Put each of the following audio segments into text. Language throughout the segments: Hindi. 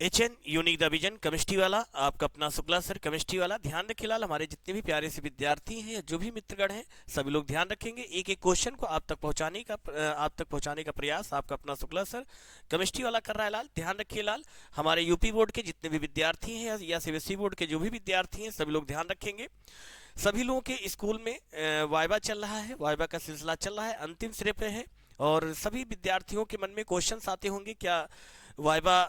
HN unique the vision chemistry वाला आपका अपना शुक्ला सर केमिस्ट्री वाला। ध्यान रखिए लाल, हमारे जितने भी प्यारे से विद्यार्थी हैं या जो भी मित्रगण हैं सभी लोग ध्यान रखेंगे। एक एक क्वेश्चन को आप तक पहुंचाने का प्रयास आपका अपना शुक्ला सर केमिस्ट्री वाला कर रहा है लाल। ध्यान रखिए लाल, हमारे यूपी बोर्ड के जितने भी विद्यार्थी हैं या सीबीएसई बोर्ड के जो भी विद्यार्थी हैं सभी लोग ध्यान रखेंगे। सभी लोगों के स्कूल में वाइवा चल रहा है, वाइवा का सिलसिला चल रहा है, अंतिम सिरे पे है और सभी विद्यार्थियों के मन में क्वेश्चंस आते होंगे क्या वाइवा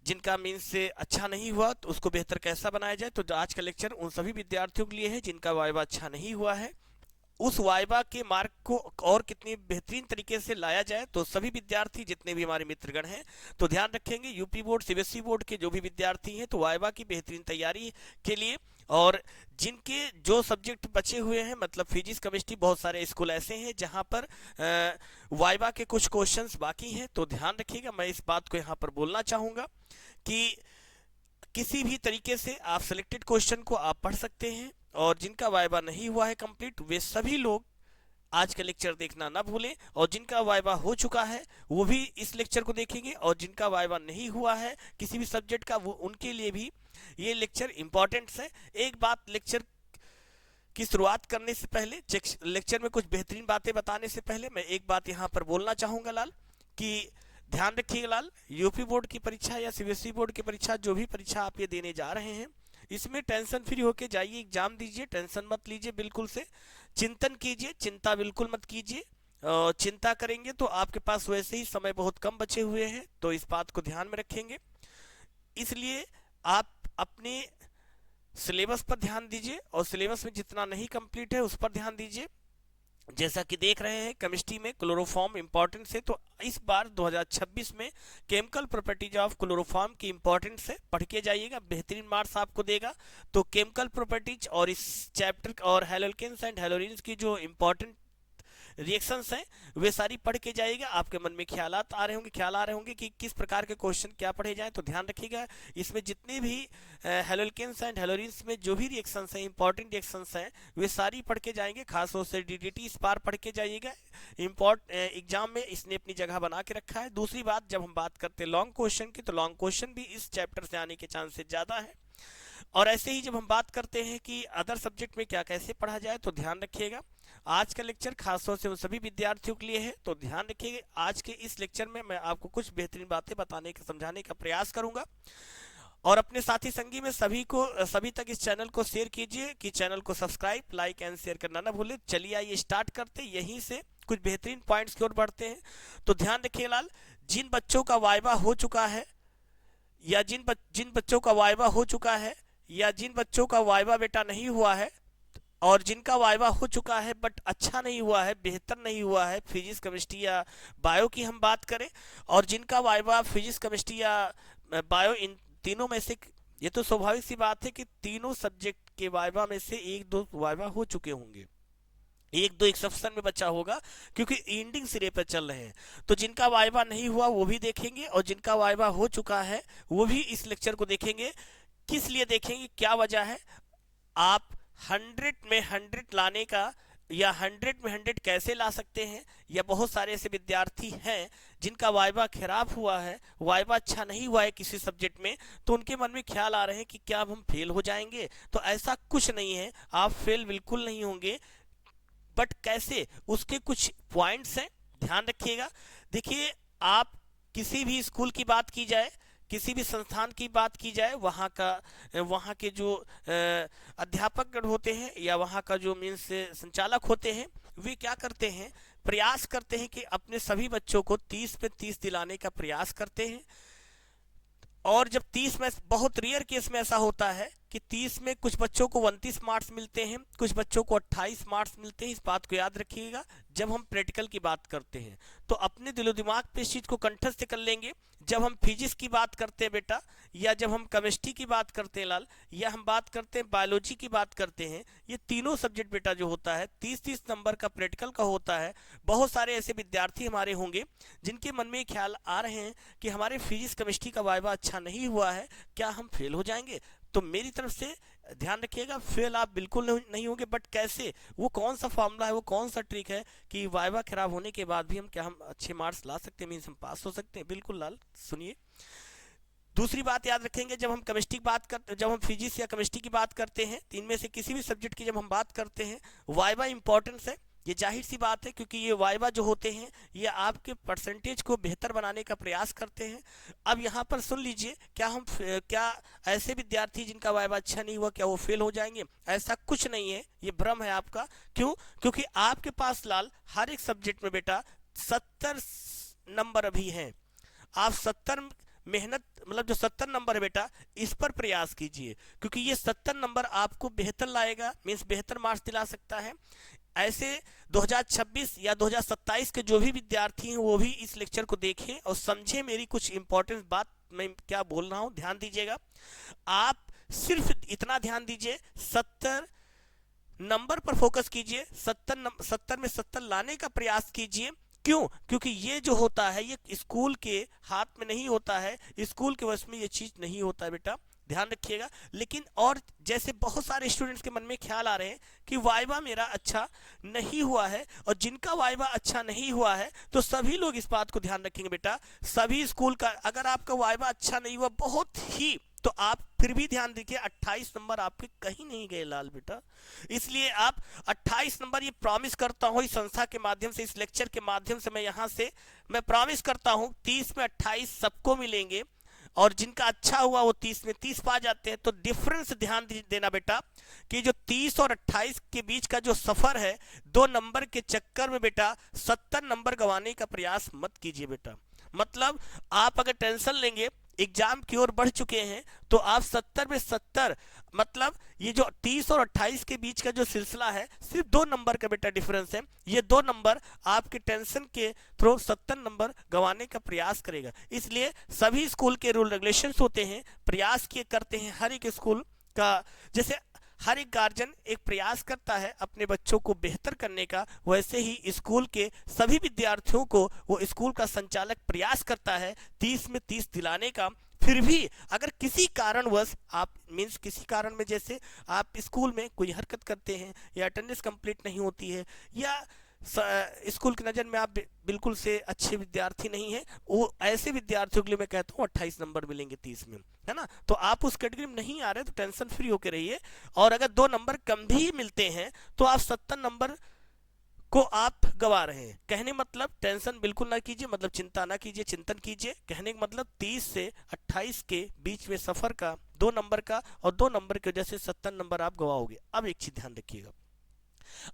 जिनका मीन्स से अच्छा नहीं हुआ तो उसको बेहतर कैसा बनाया जाए। तो आज का लेक्चर उन सभी विद्यार्थियों के लिए है जिनका वाइवा अच्छा नहीं हुआ है, उस वाइवा के मार्क को और कितनी बेहतरीन तरीके से लाया जाए। तो सभी विद्यार्थी जितने भी हमारे मित्रगण हैं तो ध्यान रखेंगे, यूपी बोर्ड सीबीएसई बोर्ड के जो भी विद्यार्थी हैं तो वाइवा की बेहतरीन तैयारी के लिए, और जिनके जो सब्जेक्ट बचे हुए हैं मतलब फिजिक्स केमिस्ट्री, बहुत सारे स्कूल ऐसे हैं जहां पर वाइवा के कुछ क्वेश्चंस बाकी हैं। तो ध्यान रखिएगा, मैं इस बात को यहां पर बोलना चाहूंगा कि किसी भी तरीके से आप सिलेक्टेड क्वेश्चन को आप पढ़ सकते हैं, और जिनका वाइवा नहीं हुआ है कंप्लीट वे सभी लोग आज का लेक्चर देखना ना भूलें, और जिनका वाइवा हो चुका है वो भी इस लेक्चर को देखेंगे, और जिनका वाइवा नहीं हुआ है किसी भी सब्जेक्ट का वो उनके लिए भी ये लेक्चर इंपॉर्टेंट है। एक बात लेक्चर की शुरुआत करने से पहले, लेक्चर में कुछ बेहतरीन बातें बताने से पहले मैं एक बात यहाँ पर बोलना चाहूंगा लाल कि ध्यान रखिएगा लाल, यूपी बोर्ड की परीक्षा या सीबीएसई बोर्ड की परीक्षा जो भी परीक्षा आप ये देने जा रहे हैं इसमें टेंशन फ्री होके जाइए, एग्जाम दीजिए, टेंशन मत लीजिए, बिल्कुल से चिंतन कीजिए, चिंता बिल्कुल मत कीजिए। चिंता करेंगे तो आपके पास वैसे ही समय बहुत कम बचे हुए हैं, तो इस बात को ध्यान में रखेंगे। इसलिए आप अपने सिलेबस पर ध्यान दीजिए और सिलेबस में जितना नहीं कंप्लीट है उस पर ध्यान दीजिए। जैसा कि देख रहे हैं केमिस्ट्री में क्लोरोफॉर्म इंपॉर्टेंस है, तो इस बार 2026 में केमिकल प्रॉपर्टीज ऑफ क्लोरोफॉर्म की इंपॉर्टेंस है, पढ़ के जाइएगा, बेहतरीन मार्क्स आपको देगा। तो केमिकल प्रॉपर्टीज और इस चैप्टर और हेलोकेन्स एंड हेलोरिन्स की जो इंपॉर्टेंट रिएक्शंस हैं वे सारी पढ़ के जाइएगा। आपके मन में ख्याल आ रहे होंगे कि किस प्रकार के क्वेश्चन क्या पढ़े जाएं, तो ध्यान रखिएगा इसमें जितने भी हेलोकेन्स एंड हेलोरिन्स में जो भी रिएक्शंस हैं, इंपॉर्टेंट रिएक्शंस हैं, वे सारी पढ़ के जाएंगे। खासतौर से डीडीटी इस बार पढ़ के जाइएगा, एग्जाम में इसने अपनी जगह बना के रखा है। दूसरी बात, जब हम बात करते हैं लॉन्ग क्वेश्चन की तो लॉन्ग क्वेश्चन भी इस चैप्टर से आने के चांसेस ज़्यादा है। और ऐसे ही जब हम बात करते हैं कि अदर सब्जेक्ट में क्या कैसे पढ़ा जाए तो ध्यान रखिएगा, आज का लेक्चर खासतौर से उन सभी विद्यार्थियों के लिए है। तो ध्यान रखिएगा, आज के इस लेक्चर में मैं आपको कुछ बेहतरीन बातें बताने का समझाने का प्रयास करूंगा, और अपने साथी संगी में सभी तक इस चैनल को शेयर कीजिए कि चैनल को सब्सक्राइब, लाइक एंड शेयर करना ना भूलें। चलिए आइए स्टार्ट करते, यहीं से कुछ बेहतरीन पॉइंट्स की ओर बढ़ते हैं। तो ध्यान रखिए लाल, जिन बच्चों का वाइवा हो चुका है या जिन बच्चों का वाइवा हो चुका है या जिन बच्चों का वाइवा बेटा नहीं हुआ है, और जिनका वाइवा हो चुका है बट अच्छा नहीं हुआ है, बेहतर नहीं हुआ है, फिजिक्स केमिस्ट्री या बायो की हम बात करें, और जिनका वाइवा फिजिक्स केमिस्ट्री या बायो, इन तीनों में से, ये तो स्वाभाविक सी बात है कि तीनों सब्जेक्ट के वाइवा में से एक दो वाइवा हो चुके होंगे, एक दो एक्सेप्शन में बचा होगा क्योंकि एंडिंग सिरे पर चल रहे हैं। तो जिनका वाइवा नहीं हुआ वो भी देखेंगे, और जिनका वाइवा हो चुका है वो भी इस लेक्चर को देखेंगे। किस लिए देखेंगे, क्या वजह है, आप 100 में 100 लाने का या 100 में 100 कैसे ला सकते हैं, या बहुत सारे ऐसे विद्यार्थी हैं जिनका वाइवा खराब हुआ है, वाइवा अच्छा नहीं हुआ है किसी सब्जेक्ट में, तो उनके मन में ख्याल आ रहे हैं कि क्या अब हम फेल हो जाएंगे। तो ऐसा कुछ नहीं है, आप फेल बिल्कुल नहीं होंगे, बट कैसे, उसके कुछ पॉइंट्स हैं, ध्यान रखिएगा। देखिए, आप किसी भी स्कूल की बात की जाए, किसी भी संस्थान की बात की जाए, वहाँ के जो अध्यापक होते हैं या वहाँ का जो मीन्स संचालक होते हैं, वे क्या करते हैं, प्रयास करते हैं कि अपने सभी बच्चों को 30 पे 30 दिलाने का प्रयास करते हैं। और जब 30 में, बहुत रेयर केस में ऐसा होता है कि 30 में कुछ बच्चों को 29 मार्क्स मिलते हैं, कुछ बच्चों को 28 मार्क्स मिलते हैं। इस बात को याद रखिएगा जब हम प्रैक्टिकल की बात करते हैं, तो अपने दिलो दिमाग पे इस चीज़ को कंठस्थ कर लेंगे। जब हम फिजिक्स की बात करते हैं बेटा, या जब हम केमिस्ट्री की बात करते हैं लाल, या हम बात करते हैं बायोलॉजी की बात करते हैं, ये तीनों सब्जेक्ट बेटा जो होता है 30-30 नंबर का प्रैक्टिकल का होता है। बहुत सारे ऐसे विद्यार्थी हमारे होंगे जिनके मन में ख्याल आ रहे हैं कि हमारे फिजिक्स केमिस्ट्री का वाइवा अच्छा नहीं हुआ है, क्या हम फेल हो जाएंगे। तो मेरी तरफ से ध्यान रखिएगा, फेल आप बिल्कुल नहीं होंगे, बट कैसे, वो कौन सा फॉर्मूला है, वो कौन सा ट्रिक है कि वाइवा खराब होने के बाद भी हम अच्छे मार्क्स ला सकते हैं, मीन्स हम पास हो सकते हैं। बिल्कुल लाल सुनिए, दूसरी बात याद रखेंगे, जब हम केमिस्ट्री की बात करते, जब हम फिजिक्स या केमिस्ट्री की बात करते हैं, तो इनमें से किसी भी सब्जेक्ट की जब हम बात करते हैं, वाइवा इंपॉर्टेंस है। ये जाहिर सी बात है, क्योंकि ये वाइवा जो होते हैं ये आपके परसेंटेज को बेहतर बनाने का प्रयास करते हैं। अब यहाँ पर सुन लीजिए, क्या ऐसे विद्यार्थी जिनका वाइवा अच्छा नहीं हुआ, क्या वो फेल हो जाएंगे? ऐसा कुछ नहीं है, ये भ्रम है आपका। क्यों? क्योंकि आपके पास लाल हर एक सब्जेक्ट में बेटा 70 नंबर अभी हैं। आप 70 मेहनत, मतलब जो 70 नंबर है बेटा, इस पर प्रयास कीजिए, क्योंकि ये 70 नंबर आपको बेहतर लाएगा, मीन्स बेहतर मार्क्स दिला सकता है। ऐसे 2026 या 2027 के जो भी विद्यार्थी हैं वो भी इस लेक्चर को देखें और समझें मेरी कुछ इंपॉर्टेंट बात मैं क्या बोल रहा हूं, ध्यान दीजिएगा। आप सिर्फ इतना ध्यान दीजिए, 70 नंबर पर फोकस कीजिए, 70 में 70 लाने का प्रयास कीजिए। क्यों? क्योंकि ये जो होता है ये स्कूल के हाथ में नहीं होता है, स्कूल के वश में ये चीज नहीं होता है बेटा, ध्यान रखिएगा। लेकिन और जैसे बहुत सारे स्टूडेंट्स के मन में ख्याल आ रहे हैं कि वाइवा मेरा अच्छा नहीं हुआ है, और जिनका वाइवा अच्छा नहीं हुआ है तो सभी लोग इस बात को ध्यान रखेंगे बेटा, सभी स्कूल का अगर आपका वाइवा अच्छा नहीं हुआ बहुत ही, तो आप फिर भी ध्यान देखिए 28 नंबर आपके कहीं नहीं गए लाल बेटा। इसलिए आप 28 नंबर, ये प्रॉमिस करता हूं इस संस्था के माध्यम से, इस लेक्चर के माध्यम से, मैं प्रॉमिस करता हूं 30 में 28 सबको मिलेंगे, और जिनका अच्छा हुआ वो 30 में 30 पा जाते हैं। तो डिफरेंस ध्यान देना बेटा कि जो 30 और 28 के बीच का जो सफर है, 2 नंबर के चक्कर में बेटा 70 नंबर गंवाने का प्रयास मत कीजिए बेटा। मतलब आप अगर टेंशन लेंगे, एग्जाम की ओर बढ़ चुके हैं, तो आप 70 में 70, मतलब ये जो 30 और 28 के बीच का जो सिलसिला है, सिर्फ 2 नंबर का बेटा डिफरेंस है। ये 2 नंबर आपके टेंशन के थ्रू 70 नंबर गंवाने का प्रयास करेगा। इसलिए सभी स्कूल के रूल रेगुलेशंस होते हैं, प्रयास किए करते हैं हर एक स्कूल का। जैसे हर एक गार्जियन एक प्रयास करता है अपने बच्चों को बेहतर करने का, वैसे ही स्कूल के सभी विद्यार्थियों को वो स्कूल का संचालक प्रयास करता है 30 में 30 दिलाने का। फिर भी अगर किसी कारणवश आप, मीन्स किसी कारण में, जैसे आप स्कूल में कोई हरकत करते हैं या अटेंडेंस कंप्लीट नहीं होती है, या स्कूल की नज़र में आप बिल्कुल से अच्छे विद्यार्थी नहीं है, वो ऐसे विद्यार्थियों के लिए मैं कहता हूँ 28 नंबर मिलेंगे 30 में, है ना। तो आप उस कैटेगरी में नहीं आ रहे तो टेंशन फ्री होकर रहिए। और अगर 2 नंबर कम भी मिलते हैं तो आप 70 नंबर को आप गवा रहे हैं। कहने मतलब टेंशन बिल्कुल ना कीजिए, मतलब चिंता ना कीजिए, चिंतन कीजिए। कहने का मतलब 30 से 28 के बीच में सफर का 2 नंबर का, और 2 नंबर की वजह से 70 नंबर आप गवाओगे। अब एक चीज ध्यान रखिएगा,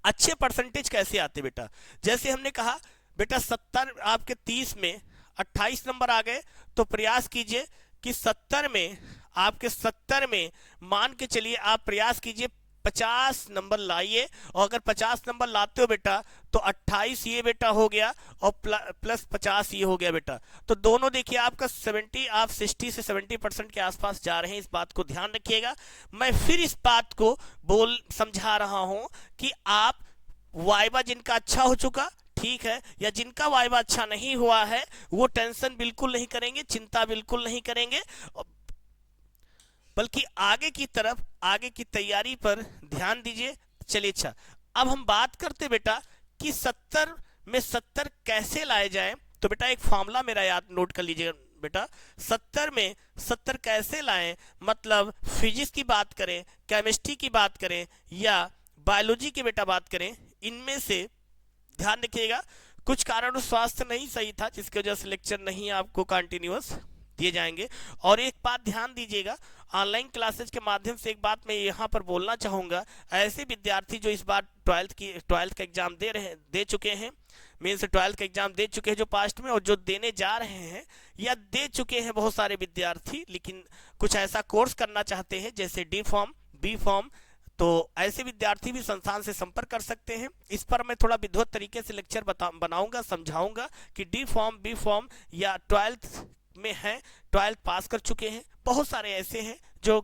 अच्छे परसेंटेज कैसे आते बेटा? जैसे हमने कहा बेटा 70 आपके 30 में 28 नंबर आ गए, तो प्रयास कीजिए कि 70 में, आपके 70 में मान के चलिए आप प्रयास कीजिए 50 नंबर लाइए। और अगर 50 नंबर लाते हो बेटा तो 28 ये बेटा हो गया और प्लस 50 ये हो गया बेटा। तो दोनों देखिए आपका 70, आप 60 से 70% के आसपास जा रहे हैं। इस बात को ध्यान रखिएगा। मैं फिर इस बात को समझा रहा हूं कि आप वाइवा जिनका अच्छा हो चुका ठीक है, या जिनका वाइवा अच्छा नहीं हुआ है वो टेंशन बिल्कुल नहीं करेंगे, चिंता बिल्कुल नहीं करेंगे, बल्कि आगे की तरफ, आगे की तैयारी पर ध्यान दीजिए। चलिए अच्छा, अब हम बात करते बेटा कि 70 में 70 कैसे लाए जाएं। तो बेटा एक फॉर्मूला मेरा याद नोट कर लीजिएगा बेटा, 70 में 70 कैसे लाएं, मतलब फिजिक्स की बात करें, केमिस्ट्री की बात करें या बायोलॉजी की बेटा बात करें, इनमें से ध्यान रखिएगा कुछ कारणों स्वास्थ्य नहीं सही था जिसकी वजह से लेक्चर नहीं आपको कंटिन्यूअस दिए जाएंगे। और एक बात ध्यान दीजिएगा, ऑनलाइन क्लासेज के माध्यम से एक बात मैं यहाँ पर बोलना चाहूँगा, ऐसे विद्यार्थी जो इस बार ट्वेल्थ का एग्जाम दे चुके हैं, मीन्स 12th का एग्जाम दे चुके हैं जो पास्ट में, और जो देने जा रहे हैं या दे चुके हैं बहुत सारे विद्यार्थी, लेकिन कुछ ऐसा कोर्स करना चाहते हैं जैसे डी फॉर्म, बी फॉर्म, तो ऐसे विद्यार्थी भी संस्थान से संपर्क कर सकते हैं। इस पर मैं थोड़ा विधिवत तरीके से लेक्चर बनाऊंगा, समझाऊंगा कि डी फॉर्म, बी फॉर्म या 12th में हैं, 12th पास कर चुके हैं, बहुत सारे ऐसे हैं जो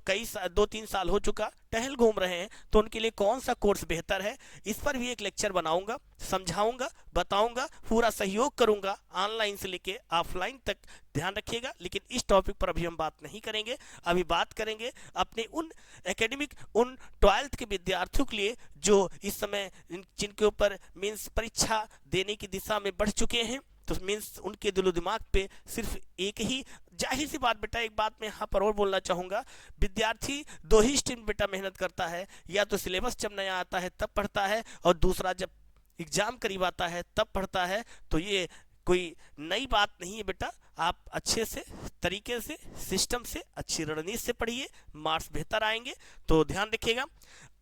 2-3 साल हो चुका टहल घूम रहे हैं, तो उनके लिए कौन सा कोर्स बेहतर है, इस पर भी एक लेक्चर बनाऊंगा, समझाऊंगा, बताऊंगा, पूरा सहयोग करूंगा ऑनलाइन से लेके ऑफलाइन तक, ध्यान रखिएगा। लेकिन इस टॉपिक पर अभी हम बात नहीं करेंगे, अभी बात करेंगे अपने उन एकेडमिक, उन 12th के विद्यार्थियों के लिए जो इस समय जिनके ऊपर मीन्स परीक्षा देने की दिशा में बढ़ चुके हैं, तो मीन्स उनके दिलो दिमाग पे सिर्फ एक ही जाहिर सी बात बेटा, एक बात मैं यहाँ पर और बोलना चाहूँगा, विद्यार्थी दो ही स्ट्रीम बेटा मेहनत करता है, या तो सिलेबस जब नया आता है तब पढ़ता है, और दूसरा जब एग्जाम करीब आता है तब पढ़ता है। तो ये कोई नई बात नहीं है बेटा, आप अच्छे से तरीके से सिस्टम से अच्छी रणनीति से पढ़िए, मार्क्स बेहतर आएंगे, तो ध्यान रखिएगा।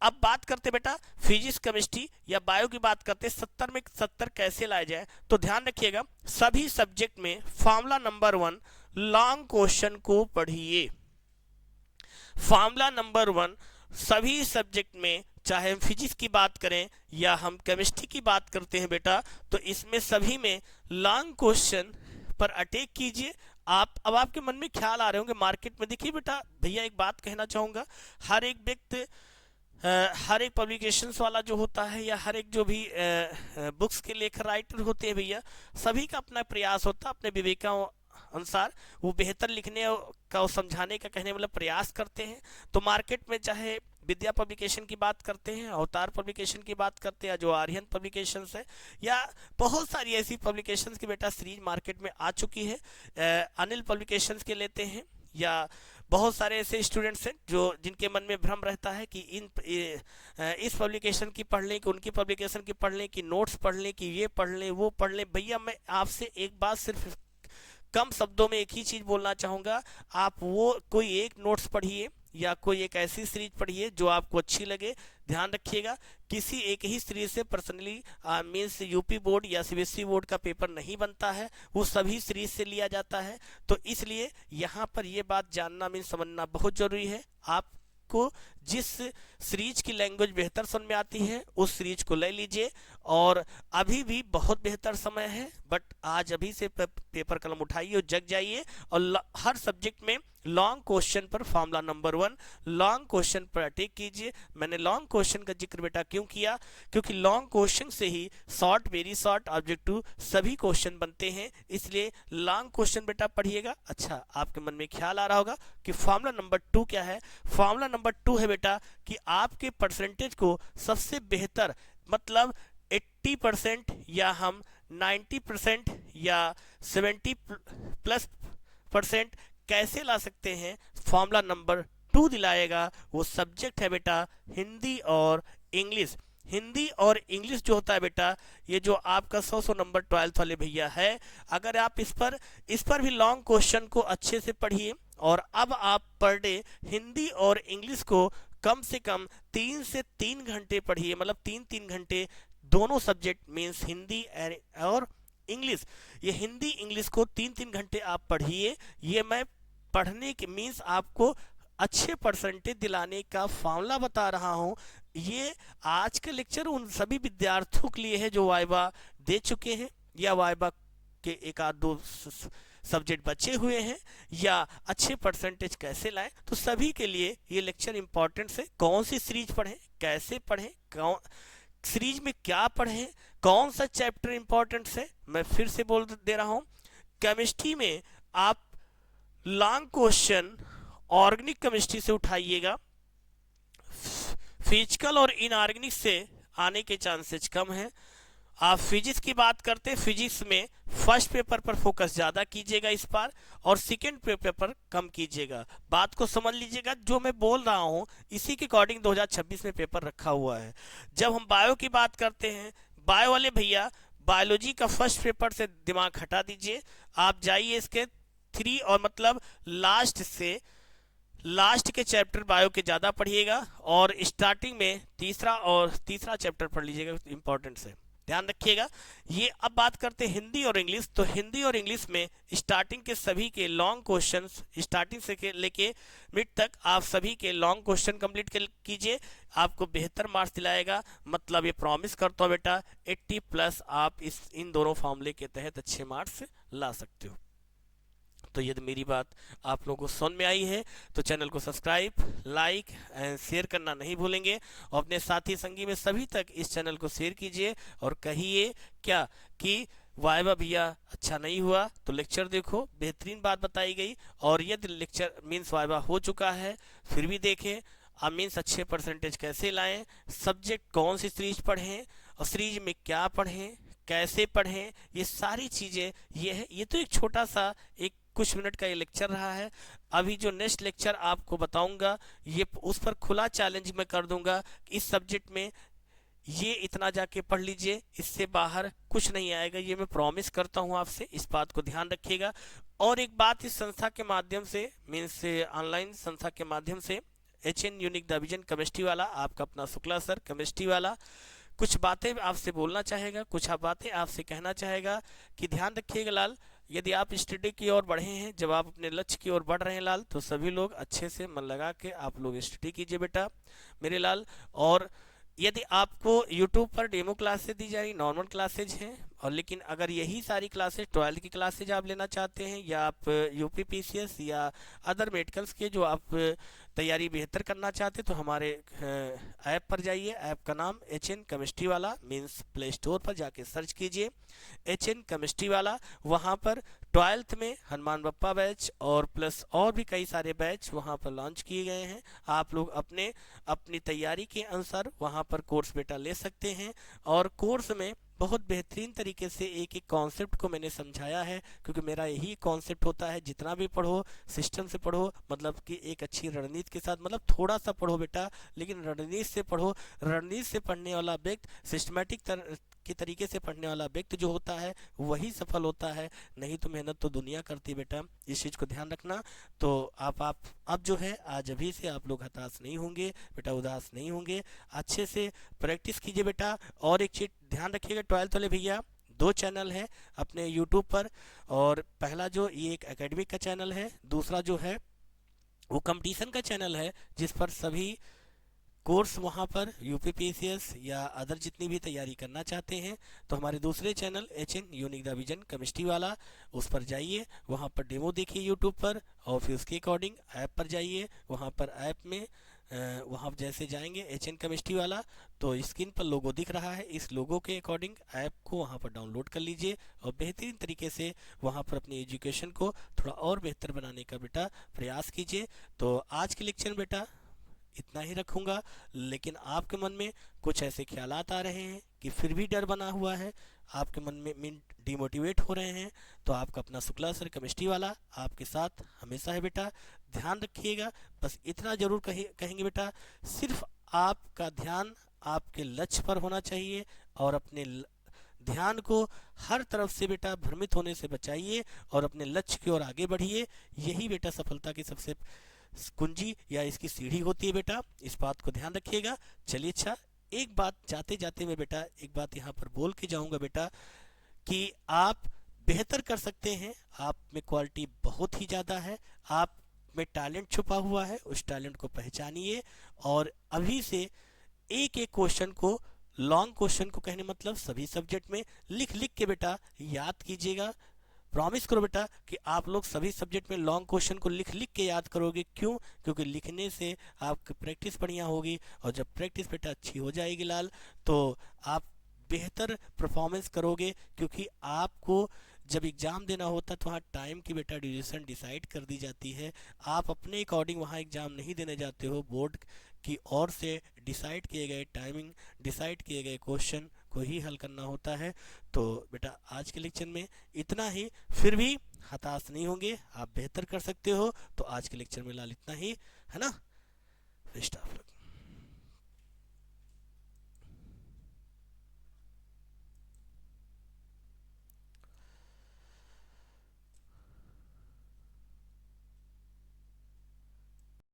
अब बात करते बेटा फिजिक्स केमिस्ट्री या बायो की बात करते 70 में 70 कैसे लाया जाए, तो ध्यान रखिएगा सभी सब्जेक्ट में फॉर्मूला नंबर 1 लॉन्ग क्वेश्चन को पढ़िए। फॉर्मूला नंबर 1 सभी सब्जेक्ट में, चाहे हम फिजिक्स की बात करें या हम केमिस्ट्री की बात करते हैं बेटा, तो इसमें सभी में लॉन्ग क्वेश्चन पर अटैक कीजिए। अब आपके मन में ख्याल आ रहे होंगे मार्केट में, देखिए बेटा भैया एक बात कहना चाहूँगा, हर एक व्यक्ति हर एक पब्लिकेशंस वाला जो होता है या हर एक जो भी बुक्स के लेखक राइटर होते हैं भैया, सभी का अपना प्रयास होता है, अपने विवेक अनुसार वो बेहतर लिखने का और समझाने का कहने मतलब प्रयास करते हैं। तो मार्केट में चाहे विद्या पब्लिकेशन की बात करते हैं, अवतार पब्लिकेशन की बात करते हैं, जो आर्यन पब्लिकेशंस है, या बहुत सारी ऐसी पब्लिकेशंस की बेटा सीरीज मार्केट में आ चुकी है। अनिल पब्लिकेशंस के लेते हैं, या बहुत सारे ऐसे स्टूडेंट्स हैं जो जिनके मन में भ्रम रहता है कि इस पब्लिकेशन की पढ़ लें, कि उनकी पब्लिकेशन की पढ़ लें, कि नोट्स पढ़ लें, कि ये पढ़ लें वो पढ़ लें। भैया मैं आपसे एक बात सिर्फ कम शब्दों में एक ही चीज बोलना चाहूँगा, आप वो कोई एक नोट्स पढ़िए या कोई एक ऐसी सीरीज पढ़िए जो आपको अच्छी लगे। ध्यान रखिएगा किसी एक ही सीरीज से पर्सनली मीन्स यूपी बोर्ड या सीबीएसई बोर्ड का पेपर नहीं बनता है, वो सभी सीरीज से लिया जाता है। तो इसलिए यहाँ पर ये बात जानना मीन्स समझना बहुत जरूरी है। आपको जिस सीरीज की लैंग्वेज बेहतर समझ में आती है उस सीरीज को ले लीजिए, और अभी भी बहुत बेहतर समय है, बट आज अभी से पेपर कलम उठाइए और जग जाइए, और हर सब्जेक्ट में लॉन्ग क्वेश्चन पर फॉर्मूला नंबर 1 लॉन्ग क्वेश्चन पर अटैक कीजिए। मैंने लॉन्ग क्वेश्चन का जिक्र बेटा क्यों किया, क्योंकि लॉन्ग क्वेश्चन से ही शॉर्ट, वेरी शॉर्ट, ऑब्जेक्टिव सभी क्वेश्चन बनते हैं, इसलिए लॉन्ग क्वेश्चन बेटा पढ़िएगा। अच्छा, आपके मन में ख्याल आ रहा होगा कि फॉर्मूला नंबर 2 क्या है। फॉर्मूला नंबर 2 है बेटा कि आपके परसेंटेज को सबसे बेहतर मतलब 80% या हम 90% या 70+% कैसे ला सकते हैं, फॉर्मूला नंबर 2 दिलाएगा। वो सब्जेक्ट है बेटा हिंदी और इंग्लिश। हिंदी और इंग्लिश जो होता है बेटा, ये जो आपका 100 नंबर 12th वाले भैया है, अगर आप इस पर भी लॉन्ग क्वेश्चन को अच्छे से पढ़िए, और अब आप पर डे हिंदी और इंग्लिश को कम से कम 3 से 3 घंटे पढ़िए, मतलब 3-3 घंटे दोनों सब्जेक्ट मीन्स हिंदी और इंग्लिश। ये हिंदी इंग्लिश को 3-3 घंटे आप पढ़िए। ये मैं पढ़ने के मीन्स आपको अच्छे परसेंटेज दिलाने का फॉर्मूला बता रहा हूँ। ये आज का लेक्चर उन सभी विद्यार्थियों के लिए है जो वाइवा दे चुके हैं, या वाइवा के एक आध दो सब्जेक्ट बचे हुए हैं, या अच्छे परसेंटेज कैसे लाएं। तो सभी के लिए ये लेक्चर इंपॉर्टेंट है। कौन सी सीरीज पढ़ें, कैसे पढ़ें, कौन सीरीज में क्या पढ़ें, कौन सा चैप्टर इंपॉर्टेंट है, मैं फिर से बोल दे रहा हूँ। केमिस्ट्री में आप लॉन्ग क्वेश्चन ऑर्गेनिक केमिस्ट्री से उठाइएगा, फिजिकल और इनऑर्गेनिक से आने के चांसेस कम हैं। आप फिजिक्स की बात करते हैं, फिजिक्स में फर्स्ट पेपर पर फोकस ज़्यादा कीजिएगा इस बार, और सेकेंड पेपर पर कम कीजिएगा। बात को समझ लीजिएगा, जो मैं बोल रहा हूँ इसी के अकॉर्डिंग 2026 में पेपर रखा हुआ है। जब हम बायो की बात करते हैं, बायो वाले भैया बायोलॉजी का फर्स्ट पेपर से दिमाग हटा दीजिए, आप जाइए इसके 3 और मतलब लास्ट के चैप्टर बायो के ज़्यादा पढ़िएगा, और स्टार्टिंग में तीसरा चैप्टर पढ़ लीजिएगा, इंपॉर्टेंट है, ध्यान रखिएगा। ये अब बात करते हैं हिंदी और इंग्लिश। तो हिंदी और इंग्लिश में स्टार्टिंग के सभी के लॉन्ग क्वेश्चंस, स्टार्टिंग से लेके मिड तक आप सभी के लॉन्ग क्वेश्चन कंप्लीट कीजिए, आपको बेहतर मार्क्स दिलाएगा। मतलब ये प्रॉमिस करता हूँ बेटा 80+ आप इन दोनों फॉर्मूले के तहत अच्छे मार्क्स ला सकते हो। तो यदि मेरी बात आप लोगों को समझ में आई है तो चैनल को सब्सक्राइब, लाइक एंड शेयर करना नहीं भूलेंगे, और अपने साथी संगी में सभी तक इस चैनल को शेयर कीजिए, और कहिए क्या कि वाइवा भैया अच्छा नहीं हुआ तो लेक्चर देखो, बेहतरीन बात बताई गई, और यदि लेक्चर मीन्स वाइवा हो चुका है फिर भी देखें, अब मीन्स अच्छे परसेंटेज कैसे लाएं, सब्जेक्ट कौन सी सीरीज पढ़ें, और सीरीज में क्या पढ़ें, कैसे पढ़ें, ये सारी चीज़ें ये है। ये तो एक छोटा सा एक कुछ मिनट का ये लेक्चर रहा है। अभी जो नेक्स्ट लेक्चर आपको बताऊंगा ये उस पर खुला चैलेंज मैं कर दूंगा। इस सब्जेक्ट में ये इतना जाके पढ़ लीजिए, इससे बाहर कुछ नहीं आएगा, ये मैं प्रॉमिस करता हूँ आपसे, इस बात को ध्यान रखिएगा। और एक बात, इस संस्था के माध्यम से मीन्स ऑनलाइन संस्था के माध्यम से HN unique the vision chemistry वाला, आपका अपना शुक्ला सर केमिस्ट्री वाला कुछ बातें आपसे बोलना चाहेगा, कुछ बातें आपसे कहना चाहेगा कि ध्यान रखिएगा लाल, यदि आप स्टडी की ओर बढ़े हैं, जब आप अपने लक्ष्य की ओर बढ़ रहे हैं लाल, तो सभी लोग अच्छे से मन लगा के आप लोग स्टडी कीजिए बेटा मेरे लाल। और यदि आपको YouTube पर डेमो क्लासेज दी जा रही, नॉर्मल क्लासेज हैं, और लेकिन अगर यही सारी क्लासेज 12th की क्लासेज आप लेना चाहते हैं, या आप UPPCS या अदर मेडिकल्स के जो आप तैयारी बेहतर करना चाहते हैं, तो हमारे ऐप पर जाइए। ऐप का नाम HN केमिस्ट्री वाला, मीन्स प्ले स्टोर पर जाके सर्च कीजिए HN केमिस्ट्री वाला। वहाँ पर 12th में हनुमान बप्पा बैच और प्लस और भी कई सारे बैच वहाँ पर लॉन्च किए गए हैं। आप लोग अपनी तैयारी के अनुसार वहाँ पर कोर्स बेटा ले सकते हैं। और कोर्स में बहुत बेहतरीन तरीके से एक एक कॉन्सेप्ट को मैंने समझाया है, क्योंकि मेरा यही कॉन्सेप्ट होता है, जितना भी पढ़ो सिस्टम से पढ़ो, मतलब कि एक अच्छी रणनीति के साथ, मतलब थोड़ा सा पढ़ो बेटा लेकिन रणनीति से पढ़ो। रणनीति से पढ़ने वाला व्यक्ति, सिस्टमेटिक के तरीके से पढ़ने वाला व्यक्ति जो होता है वही सफल होता है, नहीं तो मेहनत तो दुनिया करती है बेटा, इस चीज़ को ध्यान रखना। तो आप अब जो है आज अभी से आप लोग हताश नहीं होंगे बेटा, उदास नहीं होंगे, अच्छे से प्रैक्टिस कीजिए बेटा। और एक चीज़ ध्यान रखिएगा 12th वाले भैया, 2 चैनल है अपने YouTube पर, और पहला जो ये एक एकेडमिक का चैनल है, दूसरा जो है वो कंपटीशन का चैनल है, जिस पर सभी कोर्स वहाँ पर UPPCS या अदर जितनी भी तैयारी करना चाहते हैं, तो हमारे दूसरे channel HN unique the vision chemistry वाला, उस पर जाइए, वहाँ पर डेमो देखिए YouTube पर, और फिर उसके अकॉर्डिंग ऐप पर जाइए। वहाँ पर ऐप में वहाँ जैसे जाएंगे HN केमिस्ट्री वाला, तो स्क्रीन पर लोगो दिख रहा है, इस लोगो के अकॉर्डिंग ऐप को वहाँ पर डाउनलोड कर लीजिए और बेहतरीन तरीके से वहाँ पर अपनी एजुकेशन को थोड़ा और बेहतर बनाने का बेटा प्रयास कीजिए। तो आज के लेक्चर में बेटा इतना ही रखूंगा, लेकिन आपके मन में कुछ ऐसे ख्यालात आ रहे हैं कि फिर भी डर बना हुआ है, आपके मन में डिमोटिवेट हो रहे हैं, तो आपका अपना शुक्ला सर केमिस्ट्री वाला आपके साथ हमेशा है बेटा। ध्यान रखिएगा, बस इतना जरूर कहेंगे बेटा, सिर्फ आपका ध्यान आपके लक्ष्य पर होना चाहिए, और अपने ध्यान को हर तरफ से बेटा भ्रमित होने से बचाइए और अपने लक्ष्य की ओर आगे बढ़िए। यही बेटा सफलता की सबसे कुंजी या इसकी सीढ़ी होती है बेटा, इस बात को ध्यान रखिएगा। चलिए अच्छा, एक बात जाते जाते मैं बेटा एक बात यहाँ पर बोल के जाऊंगा बेटा, कि आप बेहतर कर सकते हैं, आप में क्वालिटी बहुत ही ज़्यादा है, आप में टैलेंट छुपा हुआ है, उस टैलेंट को पहचानिए और अभी से एक एक क्वेश्चन को, लॉन्ग क्वेश्चन को कहने मतलब सभी सब्जेक्ट में लिख लिख के बेटा याद कीजिएगा। प्रॉमिस करो बेटा कि आप लोग सभी सब्जेक्ट में लॉन्ग क्वेश्चन को लिख लिख के याद करोगे। क्यों? क्योंकि लिखने से आपकी प्रैक्टिस बढ़िया होगी, और जब प्रैक्टिस बेटा अच्छी हो जाएगी लाल, तो आप बेहतर परफॉर्मेंस करोगे। क्योंकि आपको जब एग्ज़ाम देना होता है तो वहाँ टाइम की बेटा ड्यूरेशन डिसाइड कर दी जाती है, आप अपने अकॉर्डिंग वहाँ एग्ज़ाम नहीं देने जाते हो, बोर्ड की ओर से डिसाइड किए गए टाइमिंग, डिसाइड किए गए क्वेश्चन को ही हल करना होता है। तो बेटा आज के लेक्चर में इतना ही, फिर भी हताश नहीं होंगे, आप बेहतर कर सकते हो। तो आज के लेक्चर में लाल इतना ही है ना, बेस्ट ऑफ लक।